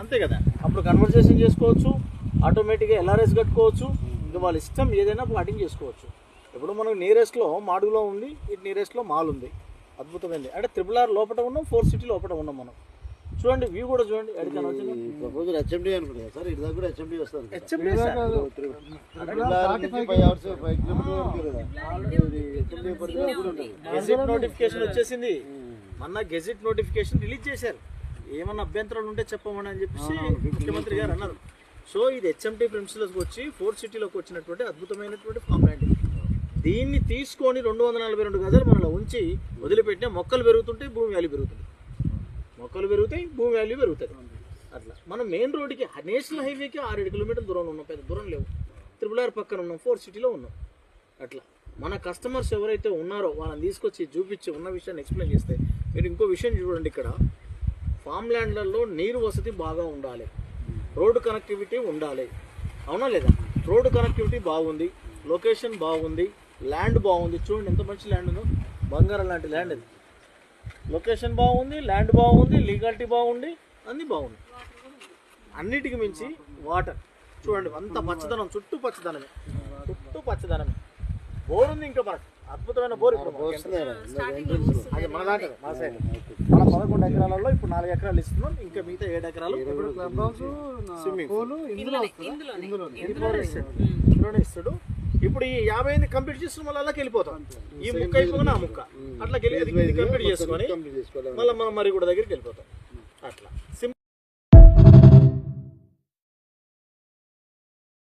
అంతే కదా. అప్పుడు కన్వర్సేషన్ చేసుకోవచ్చు, ఆటోమేటిక్గా ఎల్ఆర్ఎస్ కట్టుకోవచ్చు, ఇంకా వాళ్ళ ఇష్టం ఏదైనా ప్లాటింగ్ చేసుకోవచ్చు. ఇప్పుడు మనకు నియరెస్ట్లో మాడుగులో ఉంది, ఇటు నియరెస్ట్లో మాల్ ఉంది. అద్భుతమైంది. అంటే RRR లోపల ఉన్నాం, 4 సిటీ లోపల ఉన్నాం మనం. చూడండి వ్యూ కూడా చూడండి. ప్రపోజల్ హెచ్ఎండి అనుకుంటా సార్, ఇటు దగ్గర హెచ్ఎండి వస్తుంది. గెజిట్ నోటిఫికేషన్ వచ్చేసింది. మొన్న గెజిట్ నోటిఫికేషన్ రిలీజ్ చేశారు. ఏమన్నా అభ్యంతరాలు ఉంటే చెప్పమని అని చెప్పేసి ముఖ్యమంత్రి గారు అన్నారు. సో ఇది హెచ్ఎంటీ ప్రిన్సిపల్స్కి వచ్చి 4 సిటీలోకి వచ్చినటువంటి అద్భుతమైనటువంటి ఫామ్ ల్యాండ్. దీన్ని తీసుకొని 242 గజాలు మనలో ఉంచి వదిలిపెట్టిన మొక్కలు పెరుగుతుంటే భూమి వాల్యూ పెరుగుతుంది, మొక్కలు పెరుగుతాయి, భూమి వాల్యూ పెరుగుతుంది. అట్లా మనం మెయిన్ రోడ్డుకి నేషనల్ హైవేకి 6-7 కిలోమీటర్ల దూరంలో ఉన్నాం, పెద్ద దూరం లేవు. RRR పక్కన ఉన్నాం, 4 సిటీలో ఉన్నాం. అట్లా మన కస్టమర్స్ ఎవరైతే ఉన్నారో వాళ్ళని తీసుకొచ్చి చూపించి ఉన్న విషయాన్ని ఎక్స్ప్లెయిన్ చేస్తే, మీరు ఇంకో విషయం చూడండి, ఇక్కడ ఫామ్ ల్యాండ్లలో నీరు వసతి బాగా ఉండాలి, రోడ్డు కనెక్టివిటీ ఉండాలి, అవునా లేదా? రోడ్డు కనెక్టివిటీ బాగుంది, లొకేషన్ బాగుంది, ల్యాండ్ బాగుంది. చూడండి ఎంత మంచి ల్యాండ్ ఉందో, బంగారం లాంటి ల్యాండ్ అది. లొకేషన్ బాగుంది, ల్యాండ్ బాగుంది, లీగాలిటీ బాగుంది, అన్నీ బాగుంది. అన్నిటికి మించి వాటర్ చూడండి, అంత పచ్చదనం, చుట్టూ పచ్చదనమే, చుట్టూ పచ్చదనమే. బోర్ ఉంది, ఇంకా మనకు అద్భుతమైన బోర్. అది మన దాంట్లో మన సైడ్ మన 11 ఎకరాలలో ఇప్పుడు 4 ఎకరాలు ఇస్తున్నాం, ఇంకా మిగతా 7 ఎకరాలు స్విమ్మింగ్ పూల్ ఇందులోనే ఇస్తాడు. ఇప్పుడు ఈ 50 కంప్లీట్ చేస్తున్న మళ్ళీ అలాగే వెళ్ళిపోతాం. ఈ ముక్క అయిపోయినా ఆ ముక్క అట్లా కంప్లీట్ చేసుకొని మళ్ళీ మనం మరి కూడా దగ్గరికి వెళ్ళిపోతాం. అట్లా